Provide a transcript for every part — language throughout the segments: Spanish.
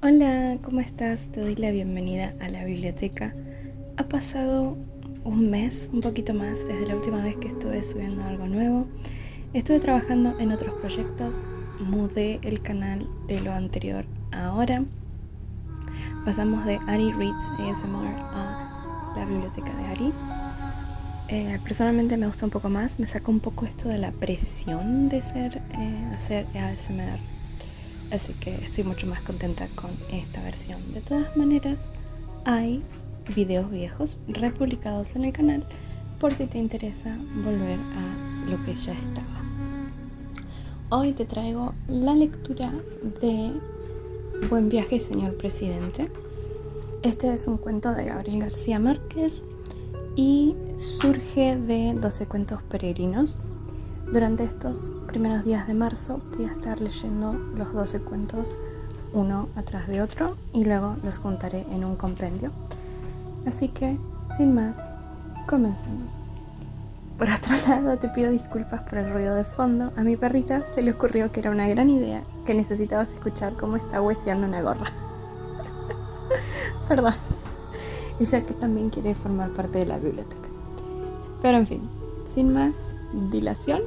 Hola, ¿cómo estás? Te doy la bienvenida a la biblioteca. Ha pasado un mes, un poquito más, desde la última vez que estuve subiendo algo nuevo. Estuve trabajando en otros proyectos, mudé el canal de lo anterior a ahora. Pasamos de Ari Reads ASMR a la biblioteca de Ari. Personalmente me gusta un poco más, me saca un poco esto de la presión de hacer ASMR. Así que estoy mucho más contenta con esta versión. De todas maneras, hay videos viejos republicados en el canal por si te interesa volver a lo que ya estaba. Hoy te traigo la lectura de Buen viaje, señor presidente. Este es un cuento de Gabriel García Márquez y surge de 12 cuentos peregrinos. Durante estos primeros días de marzo voy a estar leyendo los 12 cuentos uno atrás de otro y luego los juntaré en un compendio. Así que, sin más, comencemos. Por otro lado, te pido disculpas por el ruido de fondo. A mi perrita se le ocurrió que era una gran idea, que necesitabas escuchar cómo está hueseando una gorra. Perdón. Ella que también quiere formar parte de la biblioteca. Pero en fin, sin más dilación,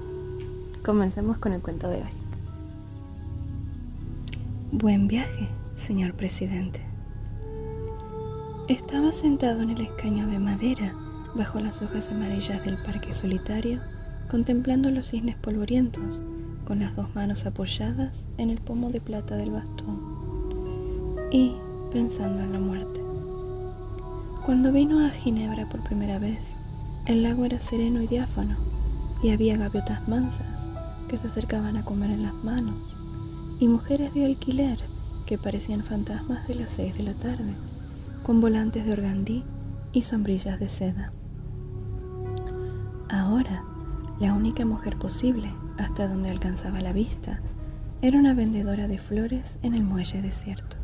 comencemos con el cuento de hoy. Buen viaje, señor presidente. Estaba sentado en el escaño de madera, bajo las hojas amarillas del parque solitario, contemplando los cisnes polvorientos, con las dos manos apoyadas en el pomo de plata del bastón, y pensando en la muerte. Cuando vino a Ginebra por primera vez, el lago era sereno y diáfano, y había gaviotas mansas que se acercaban a comer en las manos, y mujeres de alquiler que parecían fantasmas de las 6 de la tarde, con volantes de organdí y sombrillas de seda. Ahora, la única mujer posible, hasta donde alcanzaba la vista, era una vendedora de flores en el muelle desierto.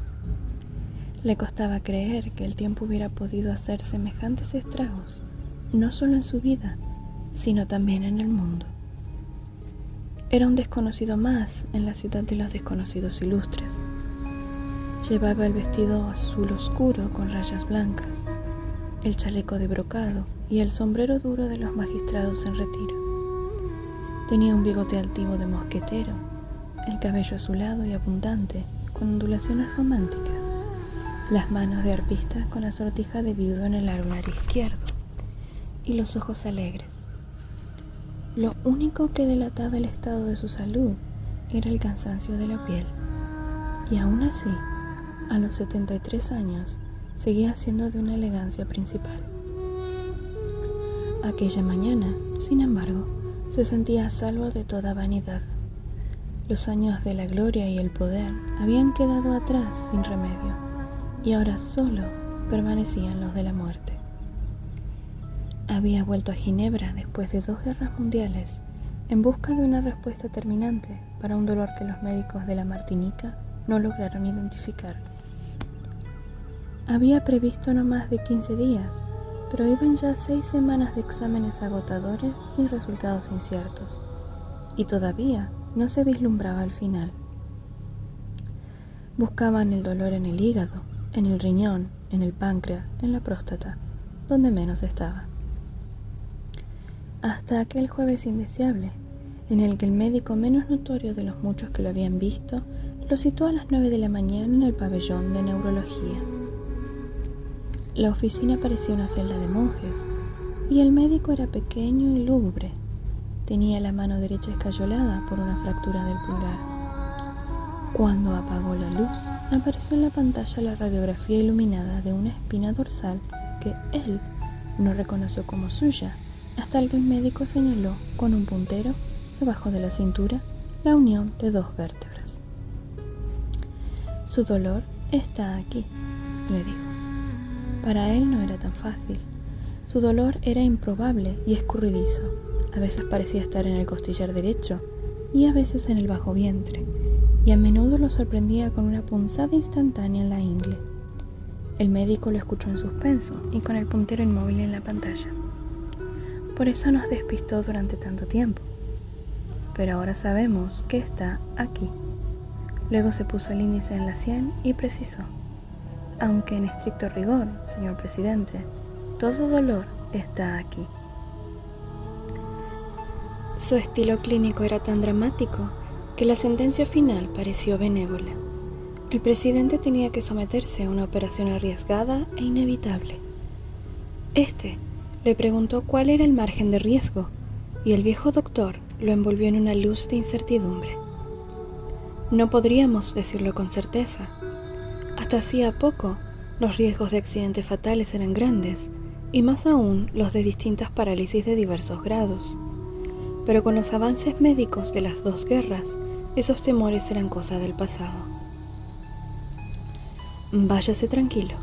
Le costaba creer que el tiempo hubiera podido hacer semejantes estragos, no solo en su vida, sino también en el mundo. Era un desconocido más en la ciudad de los desconocidos ilustres. Llevaba el vestido azul oscuro con rayas blancas, el chaleco de brocado y el sombrero duro de los magistrados en retiro. Tenía un bigote altivo de mosquetero, el cabello azulado y abundante, con ondulaciones románticas, las manos de arpista con la sortija de viudo en el lunar izquierdo, y los ojos alegres. Lo único que delataba el estado de su salud era el cansancio de la piel, y aún así, a los 73 años, seguía siendo de una elegancia principal. Aquella mañana, sin embargo, se sentía a salvo de toda vanidad. Los años de la gloria y el poder habían quedado atrás sin remedio, y ahora solo permanecían los de la muerte. Había vuelto a Ginebra después de 2 guerras mundiales en busca de una respuesta terminante para un dolor que los médicos de la Martinica no lograron identificar. Había previsto no más de 15 días, pero iban ya 6 semanas de exámenes agotadores y resultados inciertos, y todavía no se vislumbraba el final. Buscaban el dolor en el hígado, en el riñón, en el páncreas, en la próstata, donde menos estaba. Hasta aquel jueves indeseable, en el que el médico menos notorio de los muchos que lo habían visto lo citó a las 9 de la mañana en el pabellón de neurología. La oficina parecía una celda de monjes, y el médico era pequeño y lúgubre. Tenía la mano derecha escayolada por una fractura del pulgar. Cuando apagó la luz, apareció en la pantalla la radiografía iluminada de una espina dorsal que él no reconoció como suya, hasta que el médico señaló con un puntero, debajo de la cintura, la unión de 2 vértebras. Su dolor está aquí, le dijo. Para él no era tan fácil. Su dolor era improbable y escurridizo. A veces parecía estar en el costillar derecho y a veces en el bajo vientre, y a menudo lo sorprendía con una punzada instantánea en la ingle. El médico lo escuchó en suspenso y con el puntero inmóvil en la pantalla. Por eso nos despistó durante tanto tiempo. Pero ahora sabemos que está aquí. Luego se puso el índice en la sien y precisó: aunque en estricto rigor, señor presidente, todo dolor está aquí. Su estilo clínico era tan dramático que la sentencia final pareció benévola. El presidente tenía que someterse a una operación arriesgada e inevitable. Este le preguntó cuál era el margen de riesgo, y el viejo doctor lo envolvió en una luz de incertidumbre. No podríamos decirlo con certeza. Hasta hacía poco, los riesgos de accidentes fatales eran grandes, y más aún los de distintas parálisis de diversos grados. Pero con los avances médicos de las dos guerras, esos temores eran cosa del pasado. Váyase tranquilo,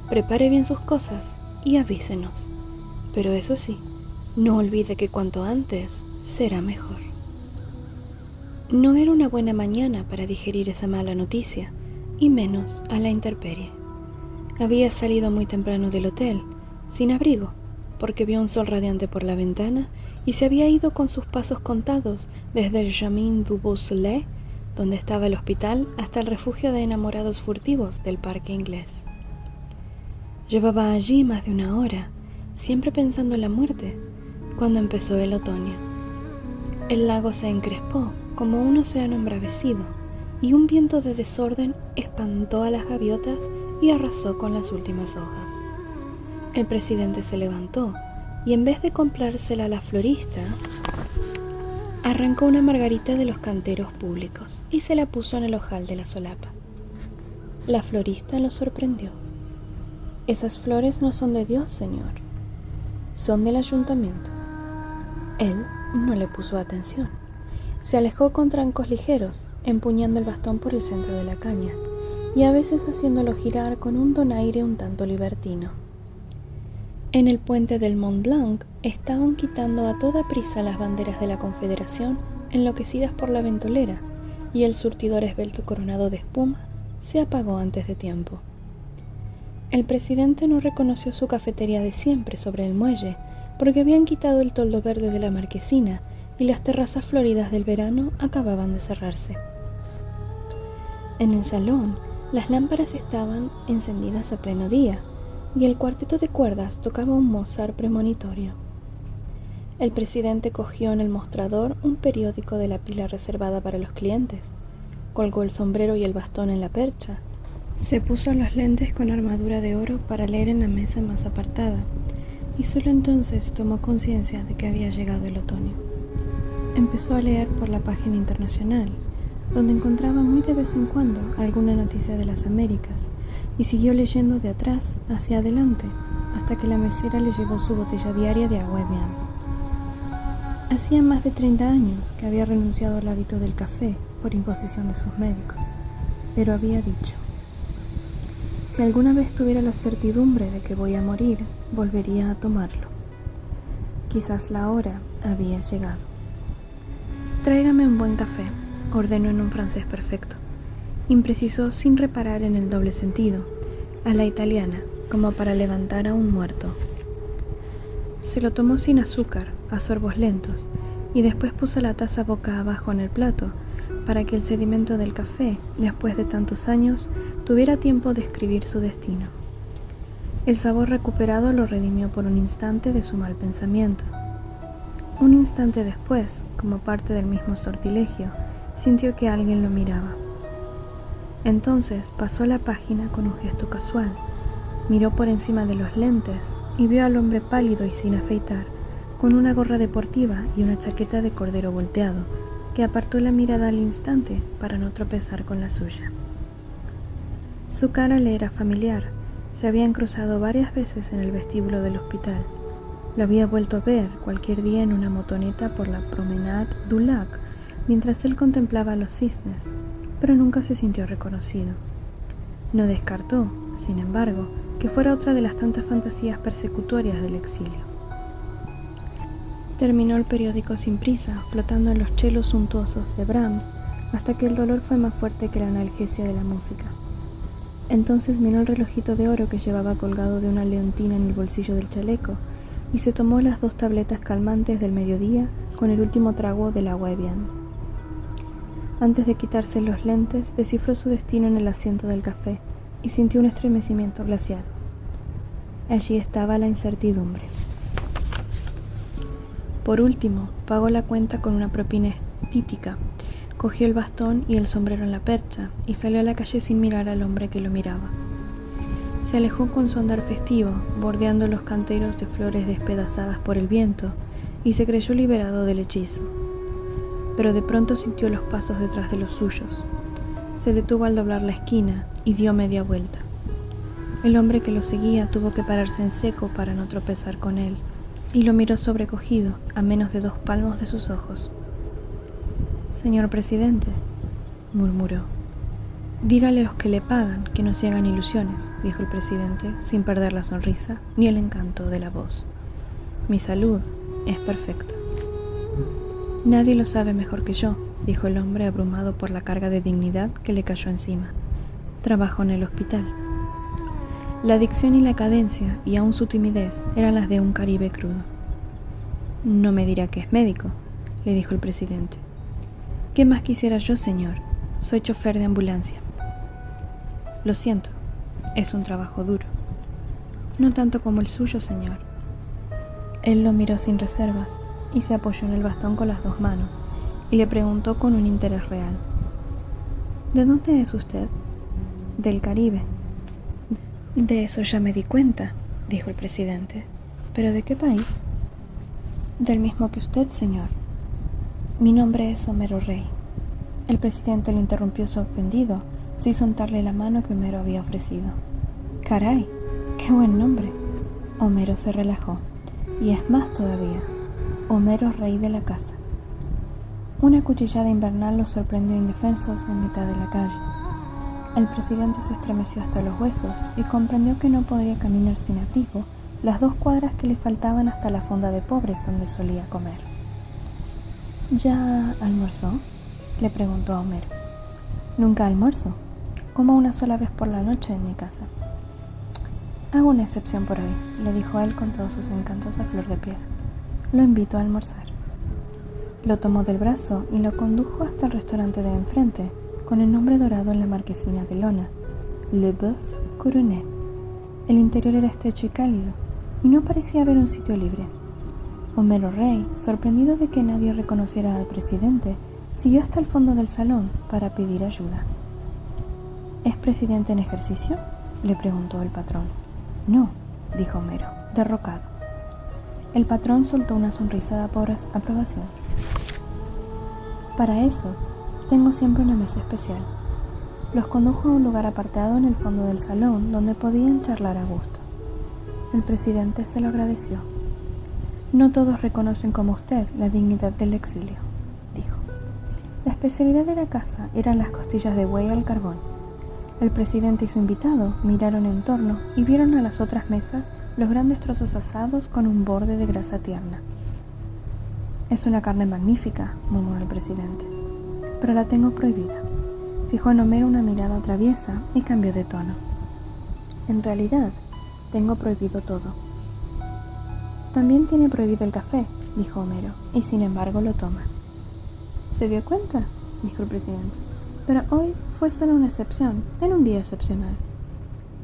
prepare bien sus cosas y avísenos. Pero eso sí, no olvide que cuanto antes será mejor. No era una buena mañana para digerir esa mala noticia, y menos a la intemperie. Había salido muy temprano del hotel, sin abrigo, porque vio un sol radiante por la ventana y se había ido con sus pasos contados desde el Chemin du Beausoleil, donde estaba el hospital, hasta el refugio de enamorados furtivos del Parque Inglés. Llevaba allí más de una hora, siempre pensando en la muerte, cuando empezó el otoño. El lago se encrespó como un océano embravecido, y un viento de desorden espantó a las gaviotas y arrasó con las últimas hojas. El presidente se levantó y, en vez de comprársela a la florista, arrancó una margarita de los canteros públicos y se la puso en el ojal de la solapa. La florista lo sorprendió. «Esas flores no son de Dios, señor. Son del ayuntamiento». Él no le puso atención. Se alejó con trancos ligeros, empuñando el bastón por el centro de la caña, y a veces haciéndolo girar con un donaire un tanto libertino. En el puente del Mont Blanc estaban quitando a toda prisa las banderas de la Confederación, enloquecidas por la ventolera, y el surtidor esbelto coronado de espuma se apagó antes de tiempo. El presidente no reconoció su cafetería de siempre sobre el muelle, porque habían quitado el toldo verde de la marquesina y las terrazas floridas del verano acababan de cerrarse. En el salón, las lámparas estaban encendidas a pleno día, y el cuarteto de cuerdas tocaba un Mozart premonitorio. El presidente cogió en el mostrador un periódico de la pila reservada para los clientes, colgó el sombrero y el bastón en la percha, se puso los lentes con armadura de oro para leer en la mesa más apartada, y solo entonces tomó conciencia de que había llegado el otoño. Empezó a leer por la página internacional, donde encontraba muy de vez en cuando alguna noticia de las Américas, y siguió leyendo de atrás hacia adelante hasta que la mesera le llevó su botella diaria de agua Evian. Hacía más de 30 años que había renunciado al hábito del café por imposición de sus médicos, pero había dicho: si alguna vez tuviera la certidumbre de que voy a morir, volvería a tomarlo. Quizás la hora había llegado. «Tráigame un buen café», ordenó en un francés perfecto. Imprecisó sin reparar en el doble sentido, a la italiana, como para levantar a un muerto. Se lo tomó sin azúcar, a sorbos lentos, y después puso la taza boca abajo en el plato, para que el sedimento del café, después de tantos años, tuviera tiempo de escribir su destino. El sabor recuperado lo redimió por un instante de su mal pensamiento. Un instante después, como parte del mismo sortilegio, sintió que alguien lo miraba. Entonces pasó la página con un gesto casual, miró por encima de los lentes y vio al hombre pálido y sin afeitar, con una gorra deportiva y una chaqueta de cordero volteado, que apartó la mirada al instante para no tropezar con la suya. Su cara le era familiar, se habían cruzado varias veces en el vestíbulo del hospital. Lo había vuelto a ver cualquier día en una motoneta por la Promenade du Lac, mientras él contemplaba los cisnes, pero nunca se sintió reconocido. No descartó, sin embargo, que fuera otra de las tantas fantasías persecutorias del exilio. Terminó el periódico sin prisa, flotando en los chelos suntuosos de Brahms, hasta que el dolor fue más fuerte que la analgesia de la música. Entonces miró el relojito de oro que llevaba colgado de una leontina en el bolsillo del chaleco, y se tomó las 2 tabletas calmantes del mediodía con el último trago del agua Evian. Antes de quitarse los lentes, descifró su destino en el asiento del café y sintió un estremecimiento glacial. Allí estaba la incertidumbre. Por último, pagó la cuenta con una propina estítica, cogió el bastón y el sombrero en la percha y salió a la calle sin mirar al hombre que lo miraba. Se alejó con su andar festivo, bordeando los canteros de flores despedazadas por el viento, y se creyó liberado del hechizo. Pero de pronto sintió los pasos detrás de los suyos. Se detuvo al doblar la esquina y dio media vuelta. El hombre que lo seguía tuvo que pararse en seco para no tropezar con él, y lo miró sobrecogido a menos de 2 palmos de sus ojos. «Señor presidente», murmuró. «Dígale a los que le pagan que no se hagan ilusiones», dijo el presidente, sin perder la sonrisa ni el encanto de la voz. «Mi salud es perfecta». «Nadie lo sabe mejor que yo», dijo el hombre abrumado por la carga de dignidad que le cayó encima. «Trabajo en el hospital». La dicción y la cadencia, y aún su timidez, eran las de un Caribe crudo. «No me dirá que es médico», le dijo el presidente. «¿Qué más quisiera yo, señor? Soy chofer de ambulancia». «Lo siento, es un trabajo duro». «No tanto como el suyo, señor». Él lo miró sin reservas y se apoyó en el bastón con las 2 manos y le preguntó con un interés real: «¿De dónde es usted?» «Del Caribe». «De eso ya me di cuenta», dijo el presidente. «¿Pero de qué país?» «Del mismo que usted, señor. Mi nombre es Homero Rey». El presidente lo interrumpió sorprendido, sin soltarle la mano que Homero había ofrecido. «Caray, qué buen nombre». Homero se relajó. «Y es más todavía, Homero Rey de la casa». Una cuchillada invernal los sorprendió indefensos en mitad de la calle. El presidente se estremeció hasta los huesos y comprendió que no podría caminar sin abrigo las 2 cuadras que le faltaban hasta la fonda de pobres donde solía comer. «¿Ya almorzó?», le preguntó a Homero. «Nunca almuerzo. Como una sola vez por la noche en mi casa». «Hago una excepción por hoy», le dijo él con todos sus encantos a flor de piel. «Lo invito a almorzar». Lo tomó del brazo y lo condujo hasta el restaurante de enfrente, con el nombre dorado en la marquesina de lona: Le Boeuf Couronné. El interior era estrecho y cálido, y no parecía haber un sitio libre. Homero Rey, sorprendido de que nadie reconociera al presidente, siguió hasta el fondo del salón para pedir ayuda. «¿Es presidente en ejercicio?», le preguntó el patrón. «No», dijo Homero, derrocado. El patrón soltó una sonrisa de aprobación. «Para esos, tengo siempre una mesa especial». Los condujo a un lugar apartado en el fondo del salón donde podían charlar a gusto. El presidente se lo agradeció. «No todos reconocen como usted la dignidad del exilio», dijo. La especialidad de la casa eran las costillas de buey al carbón. El presidente y su invitado miraron en torno y vieron a las otras mesas los grandes trozos asados con un borde de grasa tierna. «Es una carne magnífica», murmuró el presidente, «pero la tengo prohibida». Fijó en Homero una mirada traviesa y cambió de tono. «En realidad, tengo prohibido todo». «También tiene prohibido el café», dijo Homero, «y sin embargo lo toma». «¿Se dio cuenta?», dijo el presidente. «Pero hoy fue solo una excepción, en un día excepcional».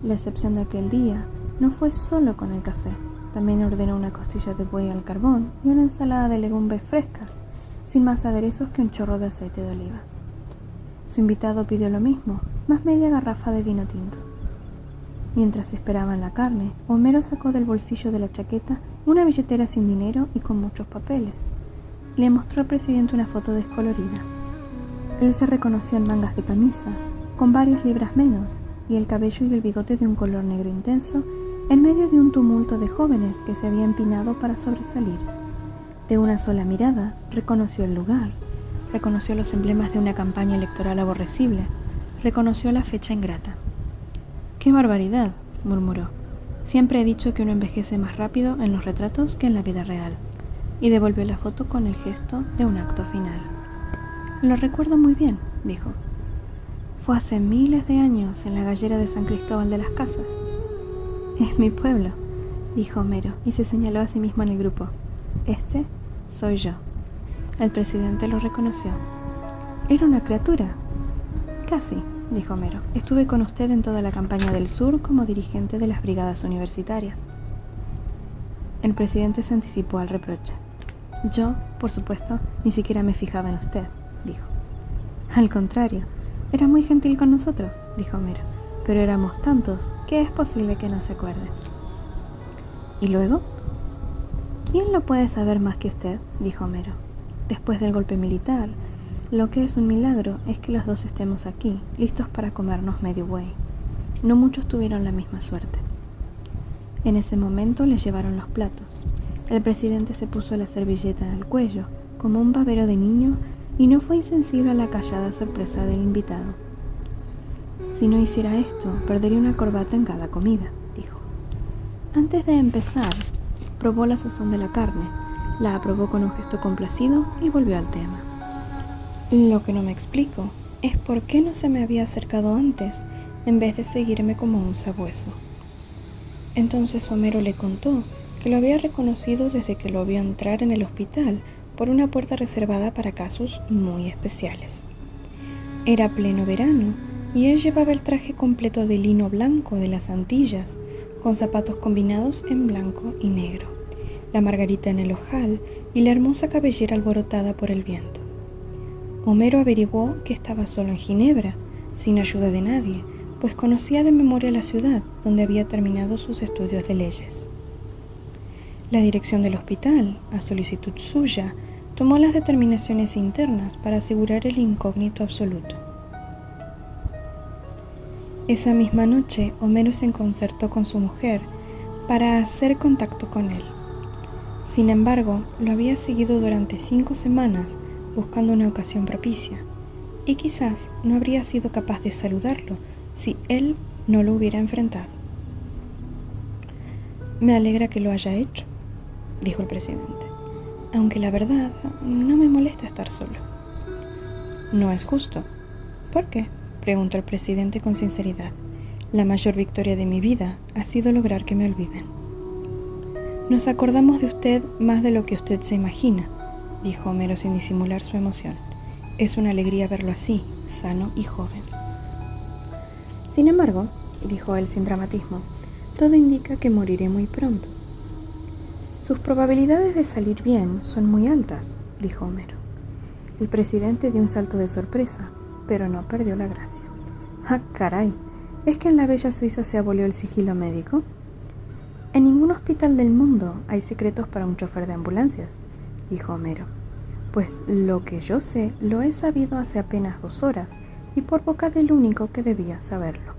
La excepción de aquel día no fue solo con el café. También ordenó una costilla de buey al carbón y una ensalada de legumbres frescas, sin más aderezos que un chorro de aceite de olivas. Su invitado pidió lo mismo, más media garrafa de vino tinto. Mientras esperaban la carne, Homero sacó del bolsillo de la chaqueta una billetera sin dinero y con muchos papeles. Le mostró al presidente una foto descolorida. Él se reconoció en mangas de camisa, con varias libras menos, y el cabello y el bigote de un color negro intenso, en medio de un tumulto de jóvenes que se había empinado para sobresalir. De una sola mirada, reconoció el lugar, reconoció los emblemas de una campaña electoral aborrecible, reconoció la fecha ingrata. «¡Qué barbaridad!», murmuró. «Siempre he dicho que uno envejece más rápido en los retratos que en la vida real», y devolvió la foto con el gesto de un acto final. «Lo recuerdo muy bien», dijo. «Fue hace miles de años en la gallera de San Cristóbal de las Casas». «Es mi pueblo», dijo Homero, y se señaló a sí mismo en el grupo. «Este soy yo». El presidente lo reconoció. Era una criatura. Casi, dijo Homero. Estuve con usted en toda la campaña del sur como dirigente de las brigadas universitarias. El presidente se anticipó al reproche. Yo, por supuesto, ni siquiera me fijaba en usted, dijo. Al contrario, era muy gentil con nosotros, dijo Homero, pero éramos tantos que es posible que no se acuerde. ¿Y luego? ¿Quién lo puede saber más que usted?, dijo Homero. Después del golpe militar, lo que es un milagro es que los dos estemos aquí, listos para comernos medio buey. No muchos tuvieron la misma suerte. En ese momento le llevaron los platos. El presidente se puso la servilleta al cuello, como un babero de niño, y no fue insensible a la callada sorpresa del invitado. Si no hiciera esto, perdería una corbata en cada comida, dijo. Antes de empezar, probó la sazón de la carne, la aprobó con un gesto complacido y volvió al tema. Lo que no me explico es por qué no se me había acercado antes, en vez de seguirme como un sabueso. Entonces Homero le contó que lo había reconocido desde que lo vio entrar en el hospital por una puerta reservada para casos muy especiales. Era pleno verano y él llevaba el traje completo de lino blanco de las Antillas, con zapatos combinados en blanco y negro, la margarita en el ojal y la hermosa cabellera alborotada por el viento. Homero averiguó que estaba solo en Ginebra, sin ayuda de nadie, pues conocía de memoria la ciudad donde había terminado sus estudios de leyes. La dirección del hospital, a solicitud suya, tomó las determinaciones internas para asegurar el incógnito absoluto. Esa misma noche, Homero se concertó con su mujer para hacer contacto con él. Sin embargo, lo había seguido durante 5 semanas buscando una ocasión propicia, y quizás no habría sido capaz de saludarlo si él no lo hubiera enfrentado. Me alegra que lo haya hecho, dijo el presidente, aunque la verdad no me molesta estar solo. No es justo. ¿Por qué?, preguntó el presidente con sinceridad. La mayor victoria de mi vida ha sido lograr que me olviden. Nos acordamos de usted más de lo que usted se imagina, dijo Homero sin disimular su emoción. Es una alegría verlo así, sano y joven. Sin embargo, dijo él sin dramatismo, todo indica que moriré muy pronto. Sus probabilidades de salir bien son muy altas, dijo Homero. El presidente dio un salto de sorpresa, pero no perdió la gracia. ¡Ah, caray! ¿Es que en la bella Suiza se abolió el sigilo médico? En ningún hospital del mundo hay secretos para un chofer de ambulancias, dijo Homero. Pues lo que yo sé lo he sabido hace apenas 2 horas y por boca del único que debía saberlo.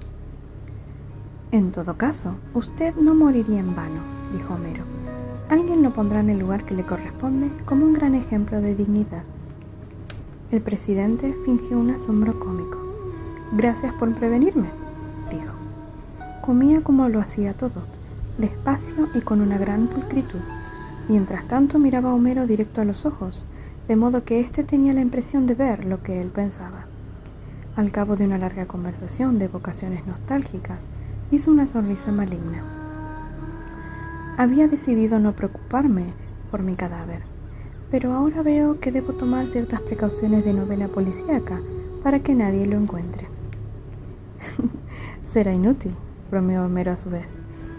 En todo caso, usted no moriría en vano, dijo Homero. Alguien lo pondrá en el lugar que le corresponde como un gran ejemplo de dignidad. El presidente fingió un asombro cómico. Gracias por prevenirme, dijo. Comía como lo hacía todo, despacio y con una gran pulcritud. Mientras tanto miraba a Homero directo a los ojos, de modo que éste tenía la impresión de ver lo que él pensaba. Al cabo de una larga conversación de evocaciones nostálgicas, hizo una sonrisa maligna. Había decidido no preocuparme por mi cadáver, pero ahora veo que debo tomar ciertas precauciones de novela policíaca para que nadie lo encuentre. Será inútil, bromeó Homero a su vez.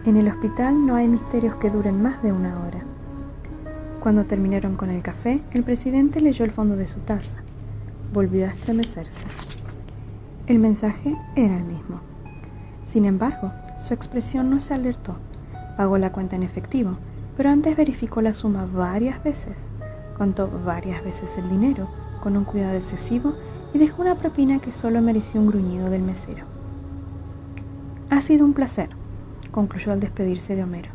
En el hospital no hay misterios que duren más de 1 hora. Cuando terminaron con el café, el presidente leyó el fondo de su taza. Volvió a estremecerse. El mensaje era el mismo. Sin embargo, su expresión no se alertó. Pagó la cuenta en efectivo, pero antes verificó la suma varias veces. Contó varias veces el dinero, con un cuidado excesivo, y dejó una propina que solo mereció un gruñido del mesero. Ha sido un placer, concluyó al despedirse de Homero.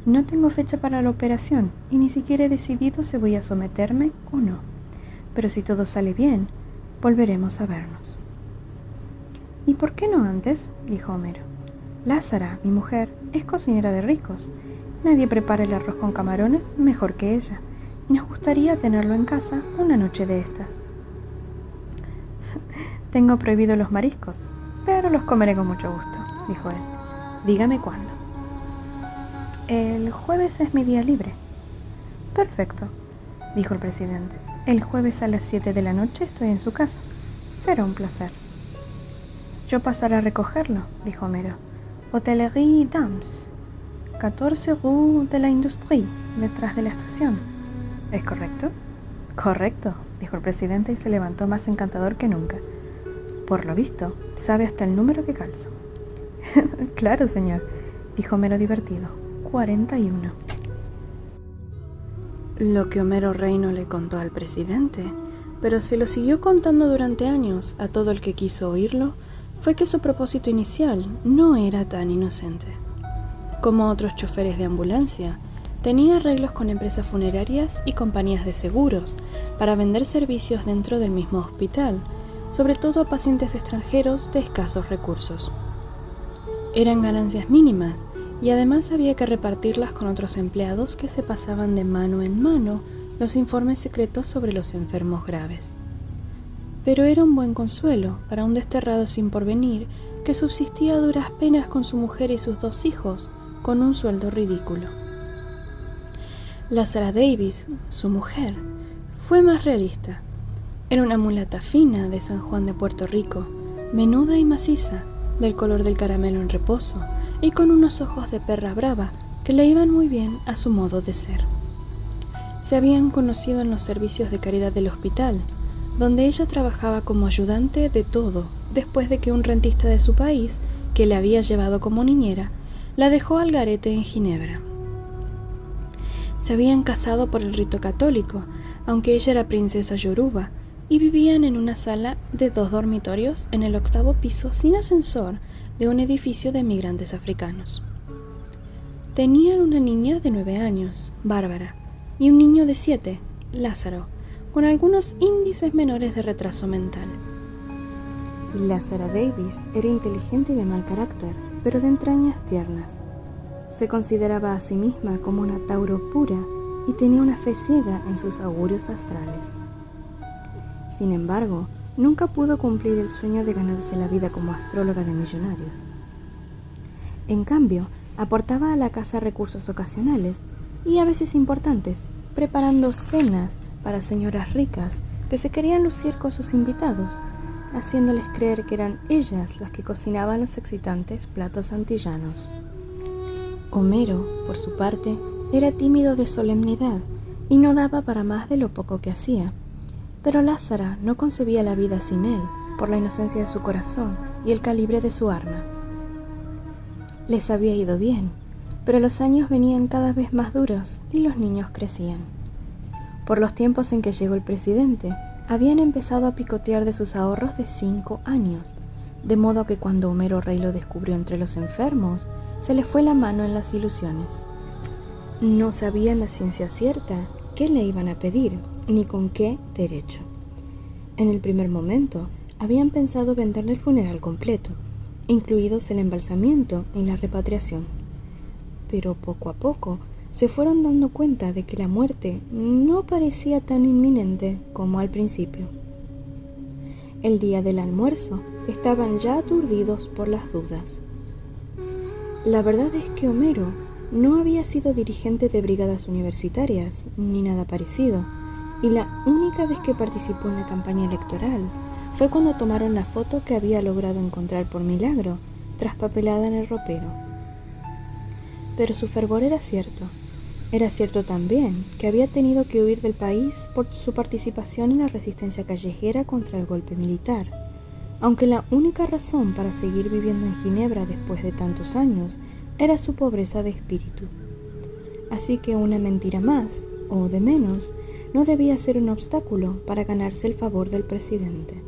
No tengo fecha para la operación y ni siquiera he decidido si voy a someterme o no. Pero si todo sale bien, volveremos a vernos. ¿Y por qué no antes?, dijo Homero. Lázara, mi mujer, es cocinera de ricos. Nadie prepara el arroz con camarones mejor que ella, y nos gustaría tenerlo en casa una noche de estas. Tengo prohibido los mariscos, pero los comeré con mucho gusto, dijo él. Dígame cuándo. El jueves es mi día libre. Perfecto, dijo el presidente. El jueves a las 7 de la noche estoy en su casa. Será un placer. Yo pasaré a recogerlo, dijo Homero. Hotellerie Dames, 14 Rue de la Industrie, detrás de la estación. ¿Es correcto? Correcto, dijo el presidente y se levantó más encantador que nunca. Por lo visto, sabe hasta el número que calzo. Claro, señor, dijo Homero divertido. 41. Lo que Homero Rey no le contó al presidente, pero se lo siguió contando durante años a todo el que quiso oírlo, fue que su propósito inicial no era tan inocente. Como otros choferes de ambulancia, tenía arreglos con empresas funerarias y compañías de seguros para vender servicios dentro del mismo hospital, sobre todo a pacientes extranjeros de escasos recursos. Eran ganancias mínimas y además había que repartirlas con otros empleados que se pasaban de mano en mano los informes secretos sobre los enfermos graves. Pero era un buen consuelo para un desterrado sin porvenir que subsistía a duras penas con su mujer y sus 2 hijos, con un sueldo ridículo. Lázara Davis, su mujer, fue más realista. Era una mulata fina de San Juan de Puerto Rico, menuda y maciza, del color del caramelo en reposo, y con unos ojos de perra brava que le iban muy bien a su modo de ser. Se habían conocido en los servicios de caridad del hospital, donde ella trabajaba como ayudante de todo, después de que un rentista de su país, que la había llevado como niñera, la dejó al garete en Ginebra. Se habían casado por el rito católico, aunque ella era princesa yoruba, y vivían en una sala de 2 dormitorios en el 8º piso sin ascensor de un edificio de migrantes africanos. Tenían una niña de 9 años, Bárbara, y un niño de 7, Lázaro, con algunos índices menores de retraso mental. Lázara Davis era inteligente y de mal carácter, pero de entrañas tiernas. Se consideraba a sí misma como una Tauro pura y tenía una fe ciega en sus augurios astrales. Sin embargo, nunca pudo cumplir el sueño de ganarse la vida como astróloga de millonarios. En cambio, aportaba a la casa recursos ocasionales y a veces importantes, preparando cenas para señoras ricas que se querían lucir con sus invitados, haciéndoles creer que eran ellas las que cocinaban los excitantes platos antillanos. Homero, por su parte, era tímido de solemnidad y no daba para más de lo poco que hacía, pero Lázara no concebía la vida sin él, por la inocencia de su corazón y el calibre de su arma. Les había ido bien, pero los años venían cada vez más duros y los niños crecían. Por los tiempos en que llegó el presidente, habían empezado a picotear de sus ahorros de 5 años, de modo que cuando Homero Rey lo descubrió entre los enfermos, se le fue la mano en las ilusiones. No sabían la ciencia cierta qué le iban a pedir, ni con qué derecho. En el primer momento, habían pensado venderle el funeral completo, incluidos el embalsamiento y la repatriación. Pero poco a poco se fueron dando cuenta de que la muerte no parecía tan inminente como al principio. El día del almuerzo estaban ya aturdidos por las dudas. La verdad es que Homero no había sido dirigente de brigadas universitarias ni nada parecido, y la única vez que participó en la campaña electoral fue cuando tomaron la foto que había logrado encontrar por milagro, traspapelada en el ropero. Pero su fervor era cierto. Era cierto también que había tenido que huir del país por su participación en la resistencia callejera contra el golpe militar, aunque la única razón para seguir viviendo en Ginebra después de tantos años era su pobreza de espíritu. Así que una mentira más, o de menos, no debía ser un obstáculo para ganarse el favor del presidente.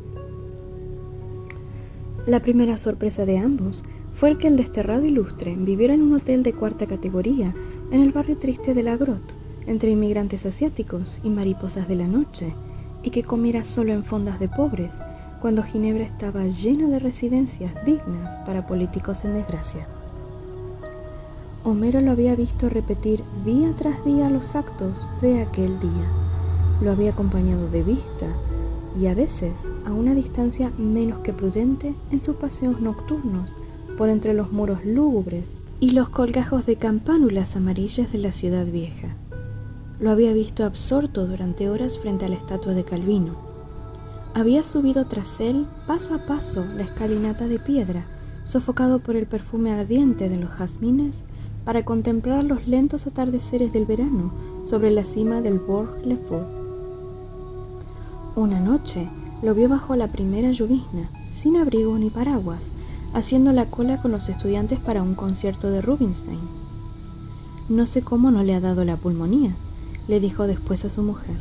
La primera sorpresa de ambos fue el que el desterrado ilustre viviera en un hotel de 4ª categoría en el barrio triste de La Grotte, entre inmigrantes asiáticos y mariposas de la noche, y que comiera solo en fondas de pobres, cuando Ginebra estaba llena de residencias dignas para políticos en desgracia. Homero lo había visto repetir día tras día los actos de aquel día. Lo había acompañado de vista y a veces a una distancia menos que prudente en sus paseos nocturnos por entre los muros lúgubres y los colgajos de campánulas amarillas de la ciudad vieja. Lo había visto absorto durante horas frente a la estatua de Calvino. Había subido tras él paso a paso la escalinata de piedra, sofocado por el perfume ardiente de los jazmines, para contemplar los lentos atardeceres del verano sobre la cima del Borg Le Fou. Una noche lo vio bajo la primera llovizna, sin abrigo ni paraguas, haciendo la cola con los estudiantes para un concierto de Rubinstein. «No sé cómo no le ha dado la pulmonía», le dijo después a su mujer.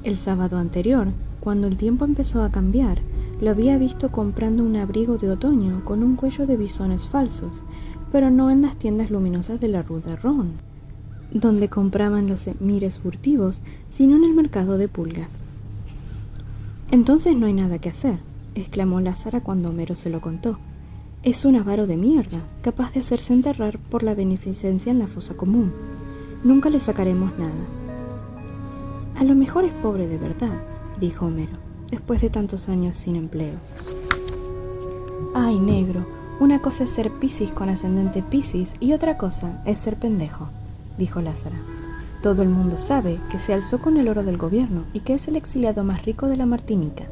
El sábado anterior, cuando el tiempo empezó a cambiar, lo había visto comprando un abrigo de otoño con un cuello de bisones falsos, pero no en las tiendas luminosas de la Rue de Rouen, donde compraban los emires furtivos, sino en el mercado de pulgas. «Entonces no hay nada que hacer», exclamó Lázara cuando Homero se lo contó. «Es un avaro de mierda, capaz de hacerse enterrar por la beneficencia en la fosa común. Nunca le sacaremos nada». «A lo mejor es pobre de verdad», dijo Homero, después de tantos años sin empleo. «Ay, negro, una cosa es ser Piscis con ascendente Piscis y otra cosa es ser pendejo», dijo Lázara. «Todo el mundo sabe que se alzó con el oro del gobierno y que es el exiliado más rico de la Martinica».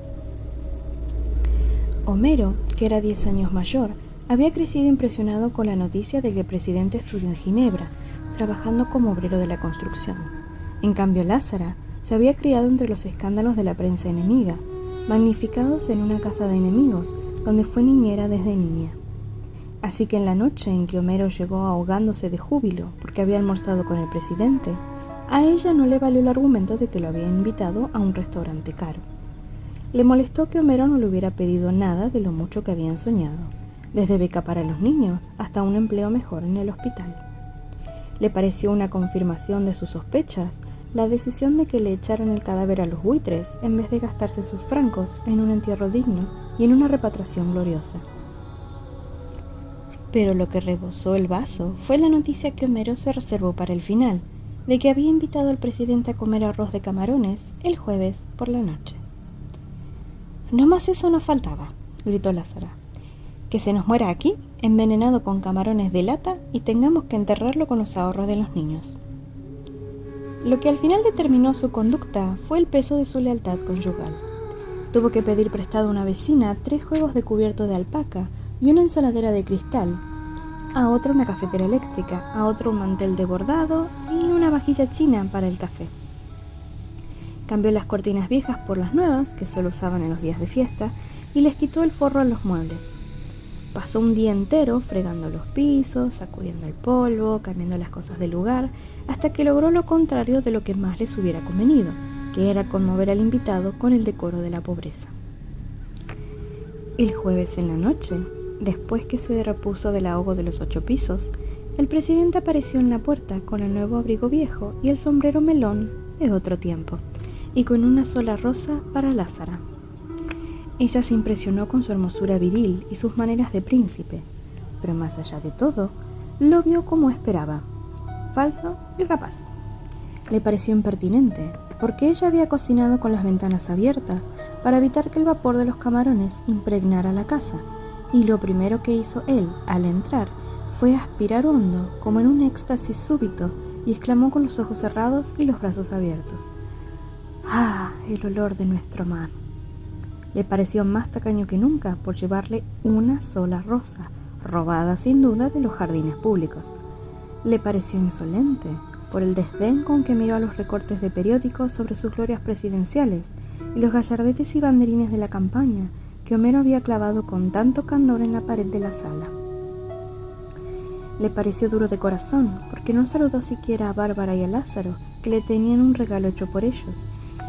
Homero, que era 10 años mayor, había crecido impresionado con la noticia de que el presidente estudió en Ginebra, trabajando como obrero de la construcción. En cambio, Lázara se había criado entre los escándalos de la prensa enemiga, magnificados en una casa de enemigos, donde fue niñera desde niña. Así que en la noche en que Homero llegó ahogándose de júbilo porque había almorzado con el presidente, a ella no le valió el argumento de que lo había invitado a un restaurante caro. Le molestó que Homero no le hubiera pedido nada de lo mucho que habían soñado, desde beca para los niños hasta un empleo mejor en el hospital. Le pareció una confirmación de sus sospechas la decisión de que le echaran el cadáver a los buitres en vez de gastarse sus francos en un entierro digno y en una repatriación gloriosa. Pero lo que rebosó el vaso fue la noticia que Homero se reservó para el final, de que había invitado al presidente a comer arroz de camarones el jueves por la noche. «No más eso nos faltaba», gritó Lázara. «Que se nos muera aquí, envenenado con camarones de lata, y tengamos que enterrarlo con los ahorros de los niños». Lo que al final determinó su conducta fue el peso de su lealtad conyugal. Tuvo que pedir prestado a una vecina 3 juegos de cubierto de alpaca y una ensaladera de cristal, a otra una cafetera eléctrica, a otro un mantel de bordado y una vajilla china para el café. Cambió las cortinas viejas por las nuevas, que solo usaban en los días de fiesta, y les quitó el forro a los muebles. Pasó un día entero fregando los pisos, sacudiendo el polvo, cambiando las cosas del lugar, hasta que logró lo contrario de lo que más les hubiera convenido, que era conmover al invitado con el decoro de la pobreza. El jueves en la noche, después que se repuso del ahogo de los 8 pisos, el presidente apareció en la puerta con el nuevo abrigo viejo y el sombrero melón de otro tiempo, y con una sola rosa para Lázara. Ella se impresionó con su hermosura viril y sus maneras de príncipe, pero más allá de todo, lo vio como esperaba, falso y rapaz. Le pareció impertinente, porque ella había cocinado con las ventanas abiertas para evitar que el vapor de los camarones impregnara la casa, y lo primero que hizo él al entrar fue aspirar hondo, como en un éxtasis súbito, y exclamó con los ojos cerrados y los brazos abiertos: «¡Ah, el olor de nuestro mar!». Le pareció más tacaño que nunca por llevarle una sola rosa, robada sin duda de los jardines públicos. Le pareció insolente por el desdén con que miró a los recortes de periódicos sobre sus glorias presidenciales y los gallardetes y banderines de la campaña que Homero había clavado con tanto candor en la pared de la sala. Le pareció duro de corazón porque no saludó siquiera a Bárbara y a Lázaro, que le tenían un regalo hecho por ellos,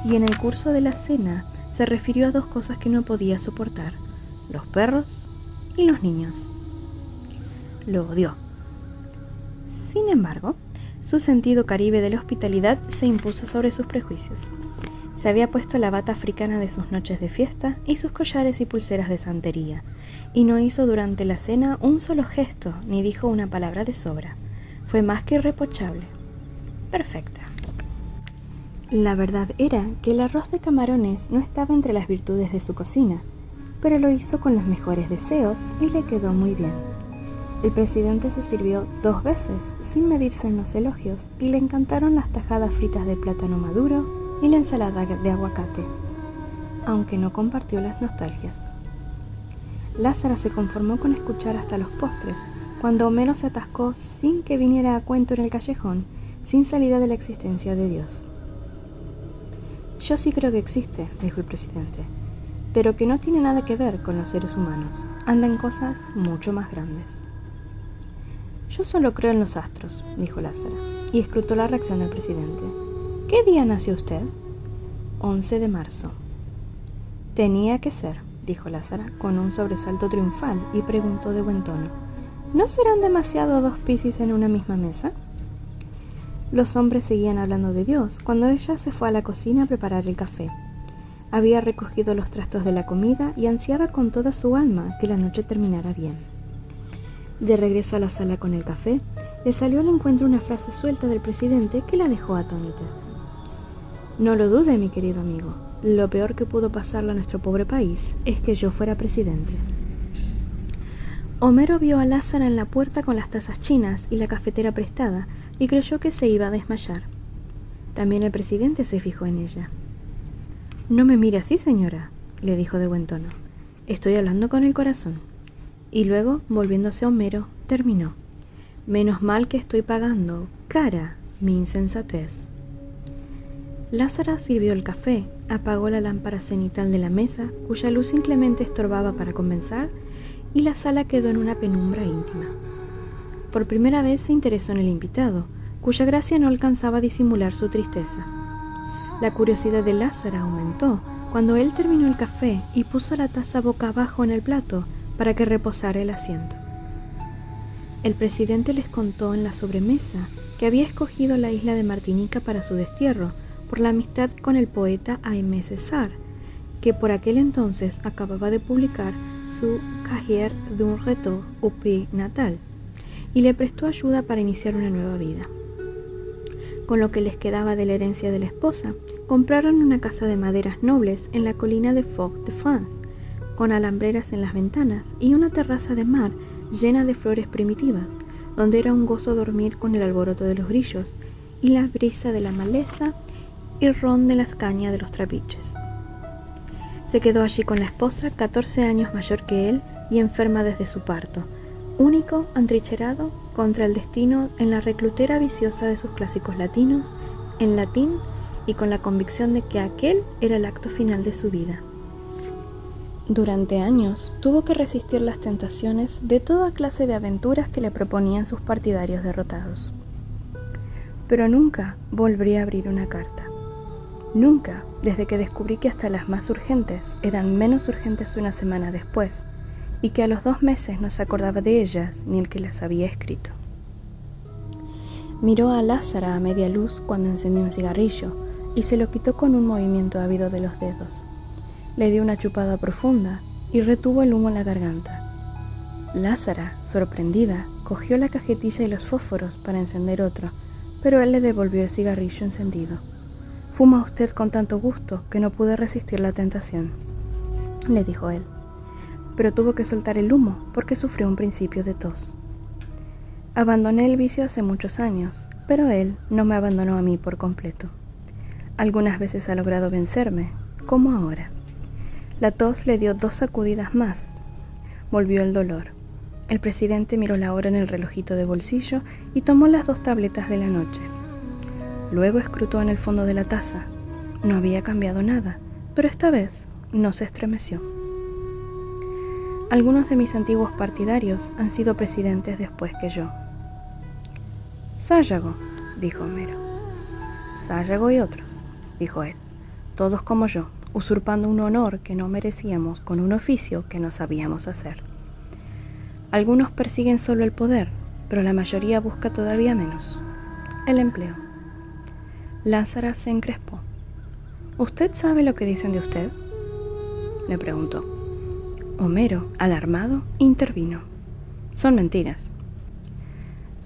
y en el curso de la cena se refirió a 2 cosas que no podía soportar: los perros y los niños. Lo odió. Sin embargo, su sentido caribe de la hospitalidad se impuso sobre sus prejuicios. Se había puesto la bata africana de sus noches de fiesta y sus collares y pulseras de santería, y no hizo durante la cena un solo gesto ni dijo una palabra de sobra. Fue más que irreprochable. Perfecta. La verdad era que el arroz de camarones no estaba entre las virtudes de su cocina, pero lo hizo con los mejores deseos y le quedó muy bien. El presidente se sirvió 2 veces, sin medirse en los elogios, y le encantaron las tajadas fritas de plátano maduro y la ensalada de aguacate. aunque no compartió las nostalgias. Lázara se conformó con escuchar hasta los postres, cuando Homero se atascó sin que viniera a cuento en el callejón, sin salida de la existencia de Dios. Yo sí creo que existe, dijo el presidente, pero que no tiene nada que ver con los seres humanos. Anda en cosas mucho más grandes. Yo solo creo en los astros, dijo Lázara, y escrutó la reacción del presidente. ¿Qué día nació usted? 11 de marzo. Tenía que ser, dijo Lázara con un sobresalto triunfal y preguntó de buen tono. ¿No serán demasiado dos Piscis en una misma mesa? Los hombres seguían hablando de Dios cuando ella se fue a la cocina a preparar el café. Había recogido los trastos de la comida y ansiaba con toda su alma que la noche terminara bien. De regreso a la sala con el café, le salió al encuentro una frase suelta del presidente que la dejó atónita. No lo dude, mi querido amigo. Lo peor que pudo pasarle a nuestro pobre país es que yo fuera presidente. Homero vio a Lázara en la puerta con las tazas chinas y la cafetera prestada y creyó que se iba a desmayar. También el presidente se fijó en ella. No me mire así, señora, le dijo de buen tono. Estoy hablando con el corazón. Y luego, volviéndose a Homero, terminó. Menos mal que estoy pagando cara mi insensatez. Lázara sirvió el café, apagó la lámpara cenital de la mesa, cuya luz inclemente estorbaba para comenzar, y la sala quedó en una penumbra íntima. Por primera vez se interesó en el invitado, cuya gracia no alcanzaba a disimular su tristeza. La curiosidad de Lázara aumentó cuando él terminó el café y puso la taza boca abajo en el plato para que reposara el asiento. El presidente les contó en la sobremesa que había escogido la isla de Martinica para su destierro por la amistad con el poeta Aimé Césaire, que por aquel entonces acababa de publicar su Cahiers d'un retour au pays natal, y le prestó ayuda para iniciar una nueva vida. Con lo que les quedaba de la herencia de la esposa, compraron una casa de maderas nobles en la colina de Fort-de-France, con alambreras en las ventanas y una terraza de mar llena de flores primitivas, donde era un gozo dormir con el alboroto de los grillos y la brisa de la maleza y ron de las cañas de los trapiches. Se quedó allí con la esposa, 14 años mayor que él y enferma desde su parto, único atrincherado contra el destino en la reclutera viciosa de sus clásicos latinos, en latín y con la convicción de que aquel era el acto final de su vida. Durante años tuvo que resistir las tentaciones de toda clase de aventuras que le proponían sus partidarios derrotados. Pero nunca volvería a abrir una carta. Nunca, desde que descubrí que hasta las más urgentes eran menos urgentes una semana después, y que a los 2 meses no se acordaba de ellas ni el que las había escrito. Miró a Lázara a media luz cuando encendió un cigarrillo y se lo quitó con un movimiento ávido de los dedos. Le dio una chupada profunda y retuvo el humo en la garganta. Lázara, sorprendida, cogió la cajetilla y los fósforos para encender otro, pero él le devolvió el cigarrillo encendido. «Fuma usted con tanto gusto que no pude resistir la tentación», le dijo él. Pero tuvo que soltar el humo porque sufrió un principio de tos. Abandoné el vicio hace muchos años, pero él no me abandonó a mí por completo. Algunas veces ha logrado vencerme, como ahora. La tos le dio 2 sacudidas más. Volvió el dolor. El presidente miró la hora en el relojito de bolsillo y tomó las 2 tabletas de la noche. Luego escrutó en el fondo de la taza. No había cambiado nada, pero esta vez no se estremeció. Algunos de mis antiguos partidarios han sido presidentes después que yo. Sáyago, dijo Homero. Sáyago y otros, dijo él, todos como yo, usurpando un honor que no merecíamos con un oficio que no sabíamos hacer. Algunos persiguen solo el poder, pero la mayoría busca todavía menos, el empleo. Lázara se encrespó. ¿Usted sabe lo que dicen de usted?, le preguntó. Homero, alarmado, intervino. Son mentiras.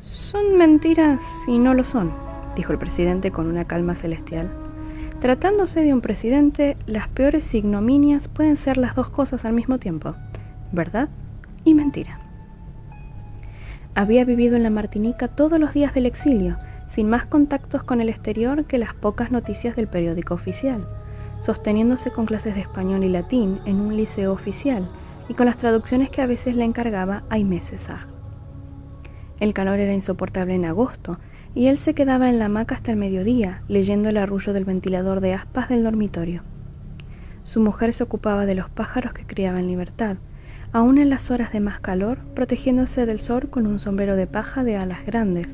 Son mentiras y no lo son, dijo el presidente con una calma celestial. Tratándose de un presidente, las peores ignominias pueden ser las 2 cosas al mismo tiempo, verdad y mentira. Había vivido en la Martinica todos los días del exilio, sin más contactos con el exterior que las pocas noticias del periódico oficial. sosteniéndose con clases de español y latín en un liceo oficial y con las traducciones que a veces le encargaba Aimé Césaire. El calor era insoportable en agosto y él se quedaba en la hamaca hasta el mediodía leyendo el arrullo del ventilador de aspas del dormitorio. Su mujer se ocupaba de los pájaros que criaba en libertad, aún en las horas de más calor, protegiéndose del sol con un sombrero de paja de alas grandes,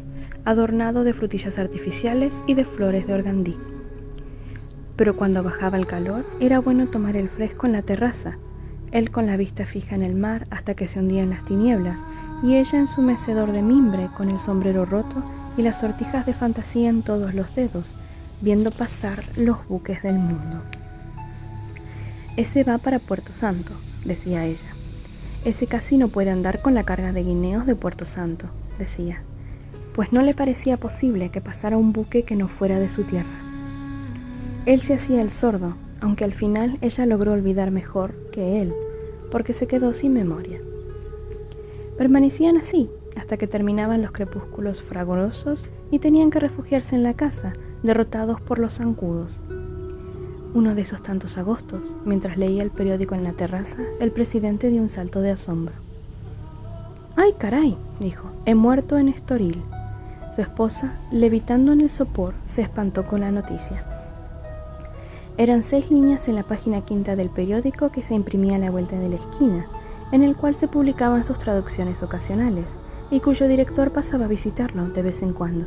adornado de frutillas artificiales y de flores de organdí. Pero cuando bajaba el calor, era bueno tomar el fresco en la terraza, él con la vista fija en el mar hasta que se hundía en las tinieblas, y ella en su mecedor de mimbre con el sombrero roto y las sortijas de fantasía en todos los dedos, viendo pasar los buques del mundo. Ese va para Puerto Santo, decía ella. Ese casi no puede andar con la carga de guineos de Puerto Santo, decía, pues no le parecía posible que pasara un buque que no fuera de su tierra. Él se hacía el sordo, aunque al final ella logró olvidar mejor que él, porque se quedó sin memoria. Permanecían así hasta que terminaban los crepúsculos fragorosos y tenían que refugiarse en la casa, derrotados por los zancudos. Uno de esos tantos agostos, mientras leía el periódico en la terraza, el presidente dio un salto de asombro. «¡Ay, caray!», dijo, «he muerto en Estoril». Su esposa, levitando en el sopor, se espantó con la noticia. Eran 6 líneas en la página quinta del periódico que se imprimía a la vuelta de la esquina, en el cual se publicaban sus traducciones ocasionales, y cuyo director pasaba a visitarlo de vez en cuando.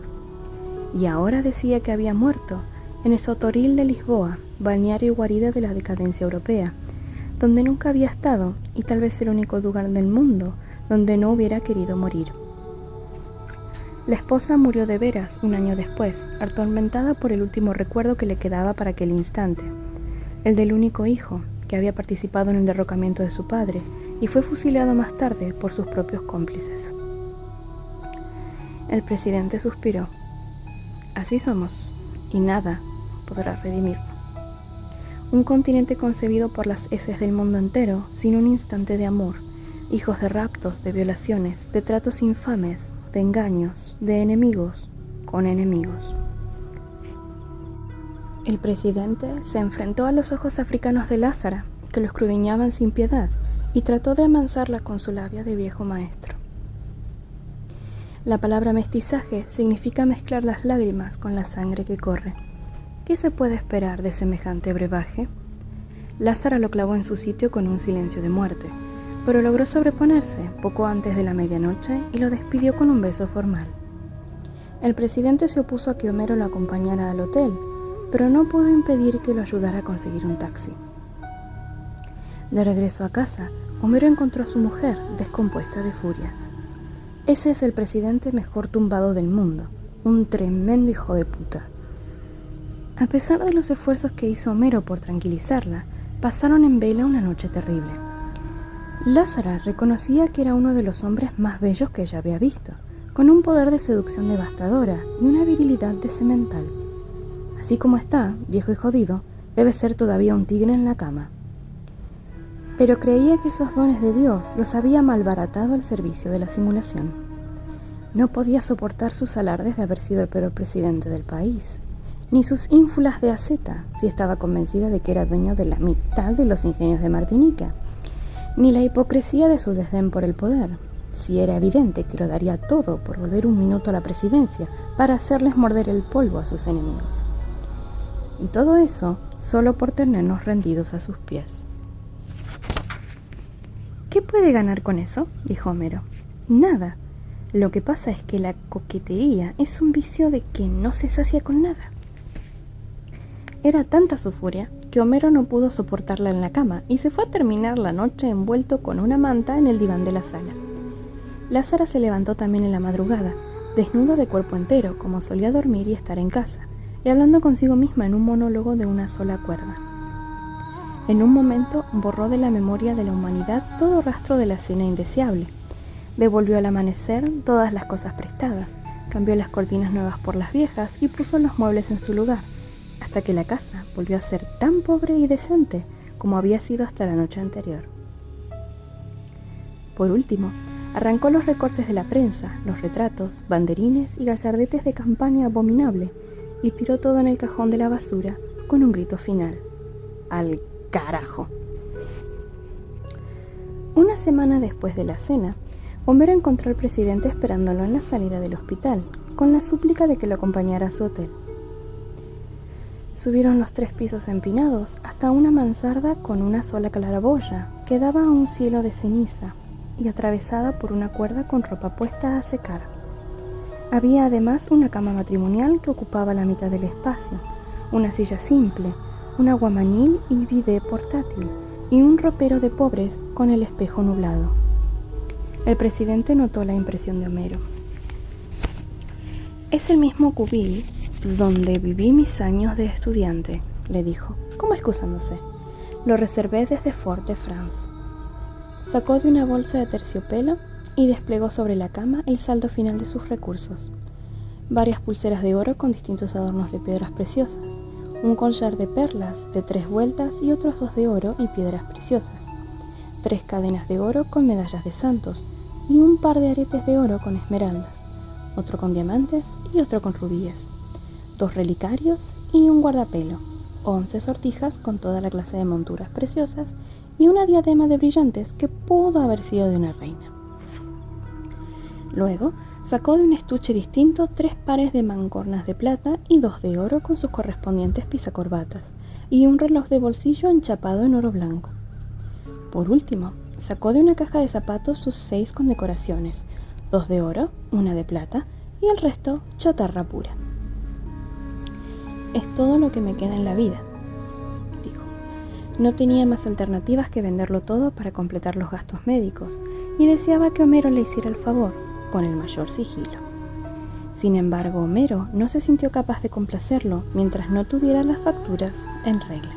Y ahora decía que había muerto en Estoril de Lisboa, balneario y guarida de la decadencia europea, donde nunca había estado y tal vez el único lugar del mundo donde no hubiera querido morir. La esposa murió de veras un año después, atormentada por el último recuerdo que le quedaba para aquel instante, el del único hijo que había participado en el derrocamiento de su padre y fue fusilado más tarde por sus propios cómplices. El presidente suspiró. Así somos, y nada podrá redimirnos. Un continente concebido por las heces del mundo entero, sin un instante de amor, hijos de raptos, de violaciones, de tratos infames, de engaños, de enemigos con enemigos. El presidente se enfrentó a los ojos africanos de Lázara, que lo escudriñaban sin piedad, y trató de amansarla con su labia de viejo maestro. La palabra mestizaje significa mezclar las lágrimas con la sangre que corre. ¿Qué se puede esperar de semejante brebaje? Lázara lo clavó en su sitio con un silencio de muerte, pero logró sobreponerse poco antes de la medianoche y lo despidió con un beso formal. El presidente se opuso a que Homero lo acompañara al hotel, pero no pudo impedir que lo ayudara a conseguir un taxi. De regreso a casa, Homero encontró a su mujer descompuesta de furia. Ese es el presidente mejor tumbado del mundo, un tremendo hijo de puta. A pesar de los esfuerzos que hizo Homero por tranquilizarla, pasaron en vela una noche terrible. Lázara reconocía que era uno de los hombres más bellos que ella había visto, con un poder de seducción devastadora y una virilidad de cemental. Así como está, viejo y jodido, debe ser todavía un tigre en la cama. Pero creía que esos dones de Dios los había malbaratado al servicio de la simulación. No podía soportar sus alardes de haber sido el peor presidente del país, ni sus ínfulas de aceta, si estaba convencida de que era dueño de la mitad de los ingenios de Martinica, ni la hipocresía de su desdén por el poder, si era evidente que lo daría todo por volver un minuto a la presidencia para hacerles morder el polvo a sus enemigos. Y todo eso solo por tenernos rendidos a sus pies. ¿Qué puede ganar con eso?, dijo Homero. Nada. Lo que pasa es que la coquetería es un vicio de que no se sacia con nada. Era tanta su furia que Homero no pudo soportarla en la cama y se fue a terminar la noche envuelto con una manta en el diván de la sala. Lázara se levantó también en la madrugada, desnuda de cuerpo entero, como solía dormir y estar en casa, y hablando consigo misma en un monólogo de una sola cuerda. En un momento borró de la memoria de la humanidad todo rastro de la cena indeseable. Devolvió al amanecer todas las cosas prestadas, cambió las cortinas nuevas por las viejas y puso los muebles en su lugar, hasta que la casa volvió a ser tan pobre y decente como había sido hasta la noche anterior. Por último, arrancó los recortes de la prensa, los retratos, banderines y gallardetes de campaña abominable y tiró todo en el cajón de la basura con un grito final. al carajo. Una semana después de la cena, Homero encontró al presidente esperándolo en la salida del hospital, con la súplica de que lo acompañara a su hotel. Subieron los 3 pisos empinados hasta una mansarda con una sola claraboya que daba a un cielo de ceniza y atravesada por una cuerda con ropa puesta a secar. Había además una cama matrimonial que ocupaba la mitad del espacio, una silla simple, un aguamanil y bidé portátil, y un ropero de pobres con el espejo nublado. El presidente notó la impresión de Homero. «Es el mismo cubil donde viví mis años de estudiante», le dijo, como excusándose. «Lo reservé desde Fort de France». Sacó de una bolsa de terciopelo y desplegó sobre la cama el saldo final de sus recursos. Varias pulseras de oro con distintos adornos de piedras preciosas, un collar de perlas de 3 vueltas y otros 2 de oro y piedras preciosas, 3 cadenas de oro con medallas de santos y un par de aretes de oro con esmeraldas, otro con diamantes y otro con rubíes, 2 relicarios y un guardapelo, 11 sortijas con toda la clase de monturas preciosas y una diadema de brillantes que pudo haber sido de una reina. Luego sacó de un estuche distinto 3 pares de mancornas de plata y 2 de oro con sus correspondientes pisacorbatas y un reloj de bolsillo enchapado en oro blanco. Por último, sacó de una caja de zapatos sus 6 condecoraciones, 2 de oro, una de plata y el resto chatarra pura. «Es todo lo que me queda en la vida», dijo. No tenía más alternativas que venderlo todo para completar los gastos médicos y deseaba que Homero le hiciera el favor con el mayor sigilo. Sin embargo, Homero no se sintió capaz de complacerlo mientras no tuviera las facturas en regla.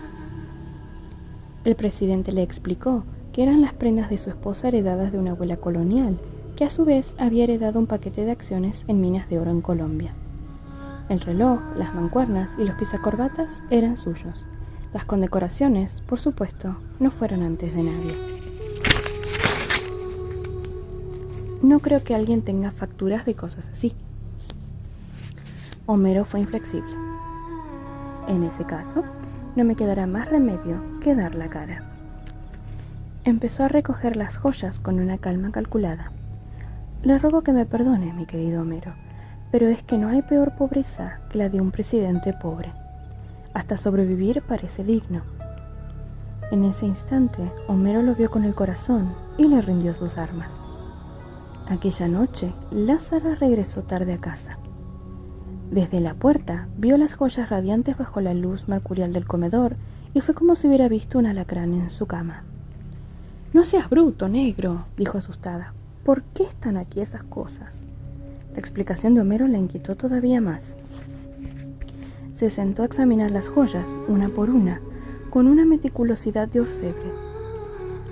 El presidente le explicó que eran las prendas de su esposa heredadas de una abuela colonial, que a su vez había heredado un paquete de acciones en minas de oro en Colombia. El reloj, las mancuernas y los pisacorbatas eran suyos. Las condecoraciones, por supuesto, no fueron antes de nadie. No creo que alguien tenga facturas de cosas así. Homero fue inflexible. En ese caso, no me quedará más remedio que dar la cara. Empezó a recoger las joyas con una calma calculada. Le ruego que me perdone, mi querido Homero, pero es que no hay peor pobreza que la de un presidente pobre. Hasta sobrevivir parece digno. En ese instante, Homero lo vio con el corazón y le rindió sus armas. Aquella noche, Lázara regresó tarde a casa. Desde la puerta, vio las joyas radiantes bajo la luz mercurial del comedor y fue como si hubiera visto un alacrán en su cama. «No seas bruto, negro», dijo asustada. «¿Por qué están aquí esas cosas?». La explicación de Homero la inquietó todavía más. Se sentó a examinar las joyas, una por una, con una meticulosidad de orfebre.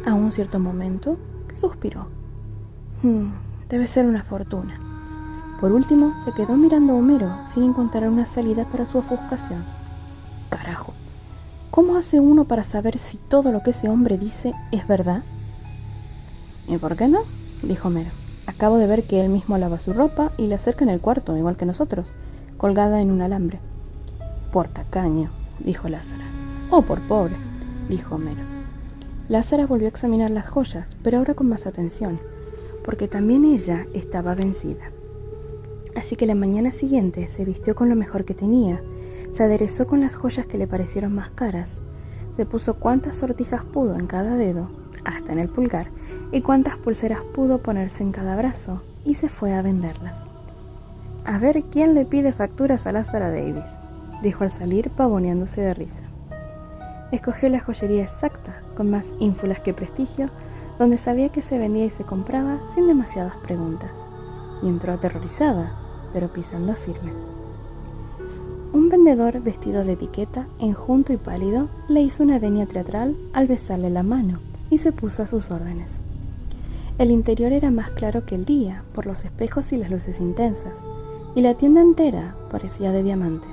A un cierto momento, suspiró. Debe ser una fortuna. Por último, se quedó mirando a Homero sin encontrar una salida para su ofuscación. Carajo, ¿cómo hace uno para saber si todo lo que ese hombre dice es verdad? ¿Y por qué no?, dijo Homero. Acabo de ver que él mismo lava su ropa y la acerca en el cuarto, igual que nosotros, colgada en un alambre. Por tacaño, dijo Lázara. Oh, por pobre, dijo Homero. Lázara volvió a examinar las joyas, pero ahora con más atención, porque también ella estaba vencida. Así que la mañana siguiente se vistió con lo mejor que tenía, se aderezó con las joyas que le parecieron más caras, se puso cuantas sortijas pudo en cada dedo, hasta en el pulgar, y cuantas pulseras pudo ponerse en cada brazo, y se fue a venderlas. A ver quién le pide facturas a Lázara Davis, dijo al salir pavoneándose de risa. Escogió la joyería exacta, con más ínfulas que prestigio, donde sabía que se vendía y se compraba sin demasiadas preguntas, y entró aterrorizada, pero pisando firme. Un vendedor vestido de etiqueta, enjunto y pálido, le hizo una venia teatral al besarle la mano y se puso a sus órdenes. El interior era más claro que el día por los espejos y las luces intensas, y la tienda entera parecía de diamante.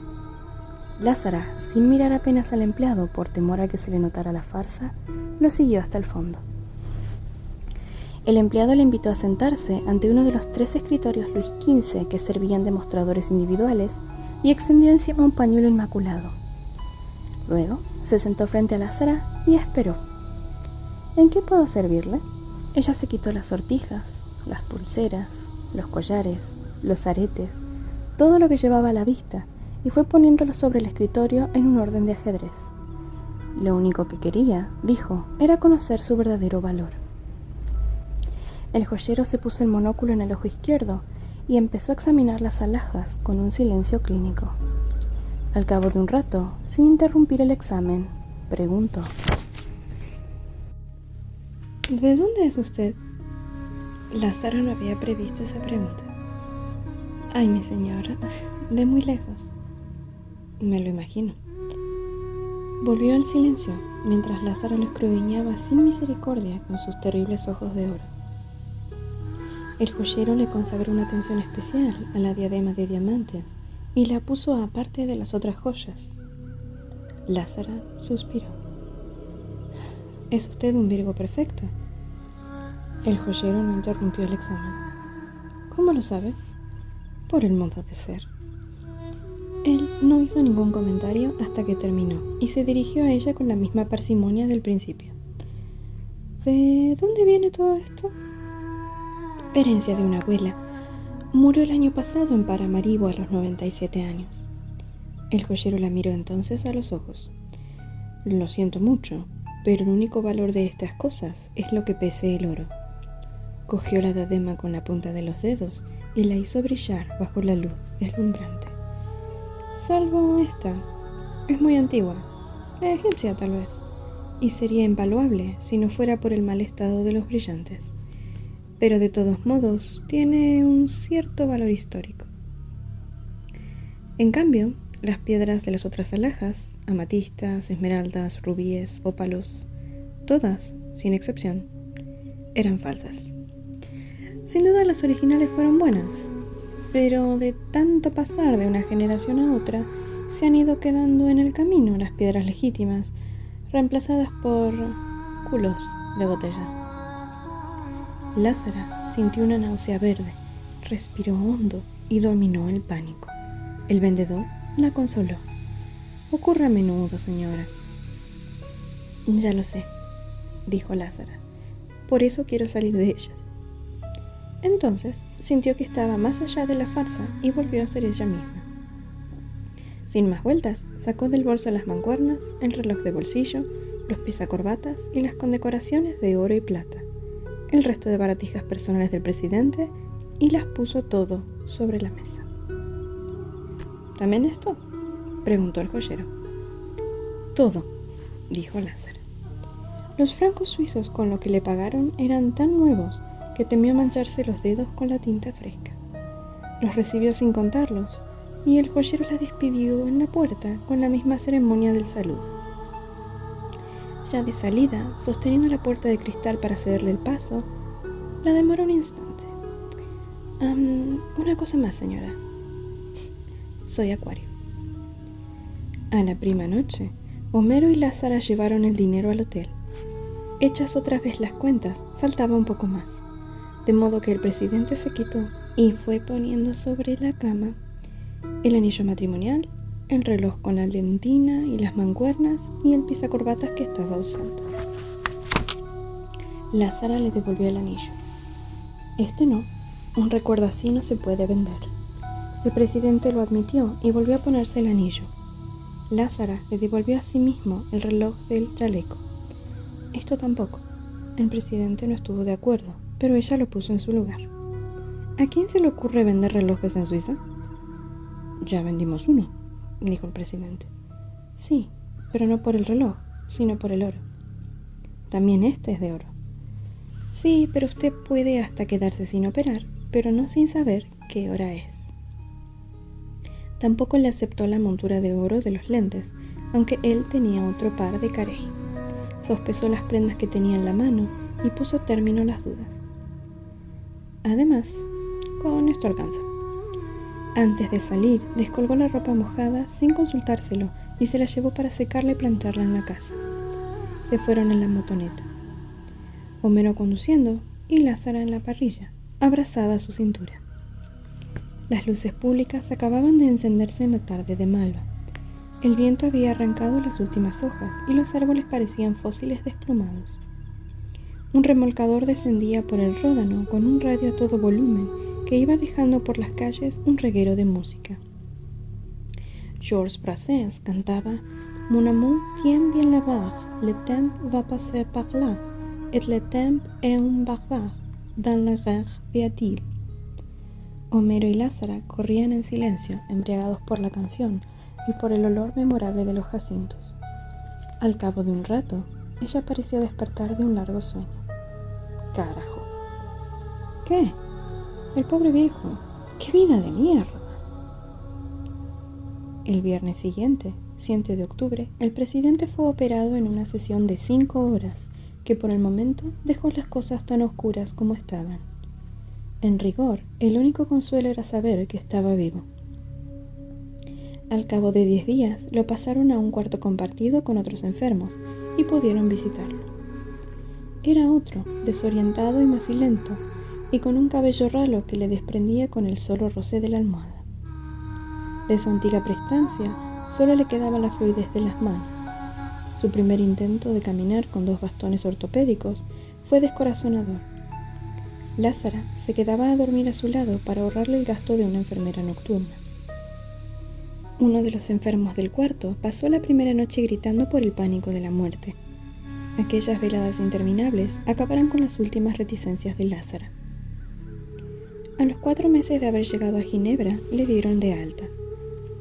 Lázara, sin mirar apenas al empleado por temor a que se le notara la farsa, lo siguió hasta el fondo. El empleado le invitó a sentarse ante uno de los 3 escritorios Luis XV que servían de mostradores individuales y extendió encima un pañuelo inmaculado. Luego Se sentó frente a Lázara y esperó. ¿En qué puedo servirle? Ella se quitó las sortijas, las pulseras, los collares, los aretes, todo lo que llevaba a la vista, y fue poniéndolo sobre el escritorio en un orden de ajedrez. Lo único que quería, dijo, era conocer su verdadero valor. El joyero se puso el monóculo en el ojo izquierdo y empezó a examinar las alhajas con un silencio clínico. Al cabo de un rato, sin interrumpir el examen, preguntó: ¿De dónde es usted? Lázaro no había previsto esa pregunta. Ay, mi señora, de muy lejos. Me lo imagino. Volvió al silencio, mientras Lázaro lo escudriñaba sin misericordia con sus terribles ojos de oro. El joyero le consagró una atención especial a la diadema de diamantes y la puso aparte de las otras joyas. Lázaro suspiró. ¿Es usted un Virgo perfecto? El joyero no interrumpió el examen. ¿Cómo lo sabe? Por el modo de ser. Él no hizo ningún comentario hasta que terminó y se dirigió a ella con la misma parsimonia del principio. ¿De dónde viene todo esto? Herencia de una abuela. Murió el año pasado en Paramaribo a los 97 años. El joyero la miró entonces a los ojos. Lo siento mucho, pero el único valor de estas cosas es lo que pese el oro. Cogió la diadema con la punta de los dedos y la hizo brillar bajo la luz deslumbrante. Salvo esta, es muy antigua, egipcia tal vez, y sería invaluable si no fuera por el mal estado de los brillantes. Pero de todos modos tiene un cierto valor histórico. En cambio, las piedras de las otras alhajas, amatistas, esmeraldas, rubíes, ópalos, todas, sin excepción, eran falsas. Sin duda las originales fueron buenas, pero de tanto pasar de una generación a otra, se han ido quedando en el camino las piedras legítimas, reemplazadas por culos de botella. Lázaro sintió una náusea verde, respiró hondo y dominó el pánico. El vendedor la consoló. Ocurre a menudo, señora. Ya lo sé, dijo Lázaro. Por eso quiero salir de ellas. Entonces sintió que estaba más allá de la farsa y volvió a ser ella misma. Sin más vueltas, sacó del bolso las mancuernas, el reloj de bolsillo, los pisacorbatas y las condecoraciones de oro y plata, el resto de baratijas personales del presidente, y las puso todo sobre la mesa. ¿También esto?, preguntó el joyero. Todo, dijo Lázaro. Los francos suizos con lo que le pagaron eran tan nuevos que temió mancharse los dedos con la tinta fresca. Los recibió sin contarlos, y el joyero la despidió en la puerta con la misma ceremonia del saludo. Ya de salida, sosteniendo la puerta de cristal para cederle el paso, la demoró un instante. Una cosa más, señora. Soy Acuario. A la prima noche, Homero y Lázaro llevaron el dinero al hotel. Hechas otra vez las cuentas, faltaba un poco más, de modo que el presidente se quitó y fue poniendo sobre la cama el anillo matrimonial, el reloj con la lentina y las mancuernas y el pisacorbatas que estaba usando. Lázaro le devolvió el anillo. Este no, un recuerdo así no se puede vender. El presidente lo admitió y volvió a ponerse el anillo. Lázaro le devolvió a sí mismo el reloj del chaleco. Esto tampoco. El presidente no estuvo de acuerdo, pero ella lo puso en su lugar. ¿A quién se le ocurre vender relojes en Suiza? Ya vendimos uno, dijo el presidente. Sí, pero no por el reloj, sino por el oro. También este es de oro. Sí, pero usted puede hasta quedarse sin operar, pero no sin saber qué hora es. Tampoco le aceptó la montura de oro de los lentes, aunque él tenía otro par de carey. Sospesó las prendas que tenía en la mano y puso término a las dudas. Además, con esto alcanza. Antes de salir, descolgó la ropa mojada sin consultárselo y se la llevó para secarla y plancharla en la casa. Se fueron en la motoneta, Homero conduciendo y Lázaro en la parrilla, abrazada a su cintura. Las luces públicas acababan de encenderse en la tarde de Malva. El viento había arrancado las últimas hojas y los árboles parecían fósiles desplomados. Un remolcador descendía por el Ródano con un radio a todo volumen que iba dejando por las calles un reguero de música. Georges Brassens cantaba «Mon amour tient bien la barre, le temps va passer par là, et le temps est un barbare dans la guerre dit-il». Homero y Lázara corrían en silencio, embriagados por la canción y por el olor memorable de los jacintos. Al cabo de un rato, ella pareció despertar de un largo sueño. «Carajo». «¿Qué? El pobre viejo. ¡Qué vida de mierda!». El viernes siguiente, 7 de octubre, el presidente fue operado en una sesión de 5 horas, que por el momento dejó las cosas tan oscuras como estaban. En rigor, el único consuelo era saber que estaba vivo. Al cabo de 10 días, lo pasaron a un cuarto compartido con otros enfermos y pudieron visitarlo. Era otro, desorientado y macilento, y con un cabello ralo que le desprendía con el solo roce de la almohada. De su antigua prestancia solo le quedaba la fluidez de las manos. Su primer intento de caminar con 2 bastones ortopédicos fue descorazonador. Lázara se quedaba a dormir a su lado para ahorrarle el gasto de una enfermera nocturna. Uno de los enfermos del cuarto pasó la primera noche gritando por el pánico de la muerte. Aquellas veladas interminables acabaron con las últimas reticencias de Lázara. A los 4 meses de haber llegado a Ginebra, le dieron de alta.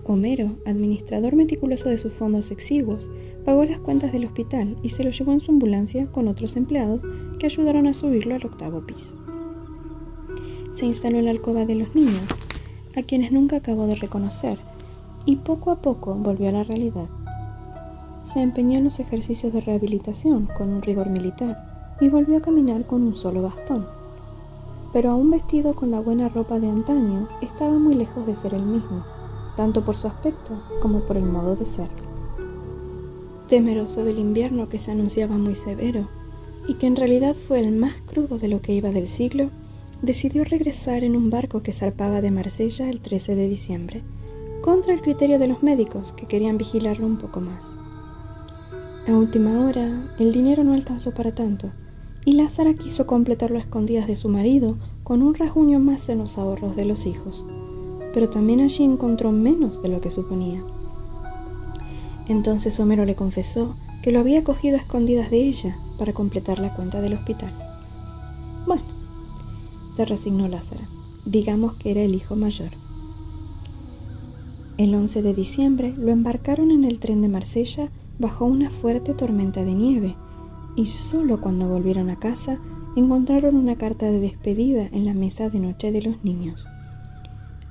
Homero, administrador meticuloso de sus fondos exiguos, pagó las cuentas del hospital y se lo llevó en su ambulancia con otros empleados que ayudaron a subirlo al 8º piso. Se instaló en la alcoba de los niños, a quienes nunca acabó de reconocer, y poco a poco volvió a la realidad. Se empeñó en los ejercicios de rehabilitación con un rigor militar y volvió a caminar con un solo bastón. Pero aún vestido con la buena ropa de antaño, estaba muy lejos de ser el mismo, tanto por su aspecto como por el modo de ser. Temeroso del invierno que se anunciaba muy severo, y que en realidad fue el más crudo de lo que iba del siglo, decidió regresar en un barco que zarpaba de Marsella el 13 de diciembre, contra el criterio de los médicos que querían vigilarlo un poco más. A última hora, el dinero no alcanzó para tanto, y Lázara quiso completarlo a escondidas de su marido con un rasguño más en los ahorros de los hijos, pero también allí encontró menos de lo que suponía. Entonces Homero le confesó que lo había cogido a escondidas de ella para completar la cuenta del hospital. Bueno, se resignó Lázara, digamos que era el hijo mayor. El 11 de diciembre lo embarcaron en el tren de Marsella bajo una fuerte tormenta de nieve, y solo cuando volvieron a casa encontraron una carta de despedida en la mesa de noche de los niños.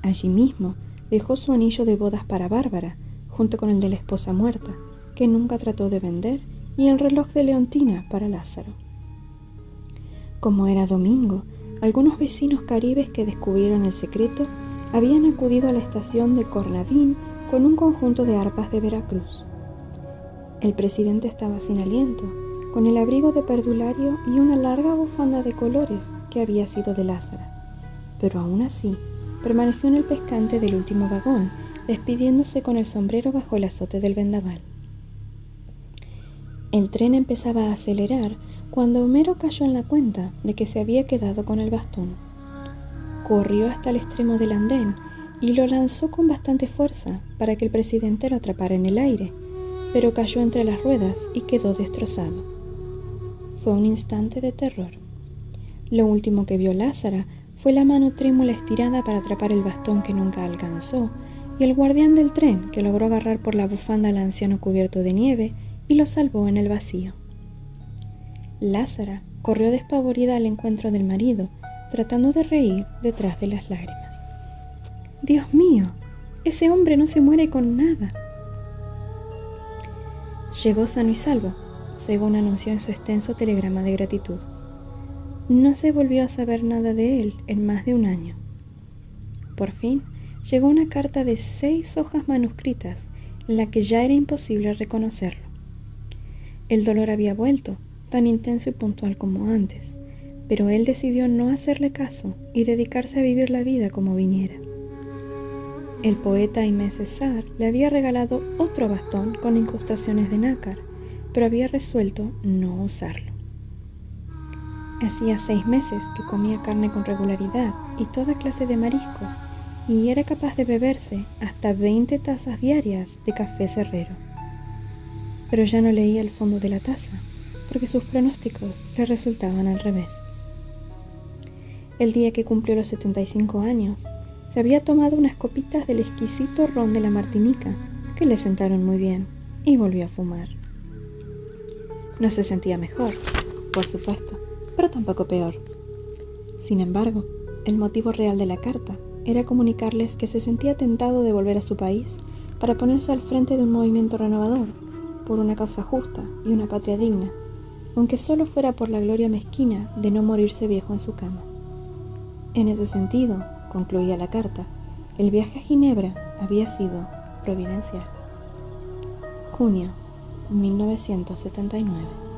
Allí mismo dejó su anillo de bodas para Bárbara, junto con el de la esposa muerta, que nunca trató de vender, y el reloj de Leontina para Lázaro. Como era domingo, algunos vecinos caribes que descubrieron el secreto habían acudido a la estación de Cornavín con un conjunto de arpas de Veracruz. El presidente estaba sin aliento, con el abrigo de perdulario y una larga bufanda de colores que había sido de Lázara, pero aún así permaneció en el pescante del último vagón, despidiéndose con el sombrero bajo el azote del vendaval. El tren empezaba a acelerar cuando Homero cayó en la cuenta de que se había quedado con el bastón. Corrió hasta el extremo del andén y lo lanzó con bastante fuerza para que el presidente lo atrapara en el aire, pero cayó entre las ruedas y quedó destrozado. Fue un instante de terror. Lo último que vio Lázara fue la mano trémula estirada para atrapar el bastón que nunca alcanzó, y el guardián del tren que logró agarrar por la bufanda al anciano cubierto de nieve y lo salvó en el vacío. Lázara corrió despavorida al encuentro del marido, tratando de reír detrás de las lágrimas. «Dios mío, ese hombre no se muere con nada». Llegó sano y salvo, según anunció en su extenso telegrama de gratitud. No se volvió a saber nada de él en más de un año. Por fin llegó una carta de 6 hojas manuscritas en la que ya era imposible reconocerlo. El dolor había vuelto, tan intenso y puntual como antes, pero él decidió no hacerle caso y dedicarse a vivir la vida como viniera. El poeta Aimé Césaire le había regalado otro bastón con incrustaciones de nácar, pero había resuelto no usarlo. Hacía 6 meses que comía carne con regularidad y toda clase de mariscos, y era capaz de beberse hasta 20 tazas diarias de café cerrero. Pero ya no leía el fondo de la taza, porque sus pronósticos le resultaban al revés. El día que cumplió los 75 años, se había tomado unas copitas del exquisito ron de la Martinica, que le sentaron muy bien, y volvió a fumar. No se sentía mejor, por supuesto, pero tampoco peor. Sin embargo, el motivo real de la carta era comunicarles que se sentía tentado de volver a su país para ponerse al frente de un movimiento renovador, por una causa justa y una patria digna, aunque solo fuera por la gloria mezquina de no morirse viejo en su cama. En ese sentido, concluía la carta, el viaje a Ginebra había sido providencial. Junio 1979.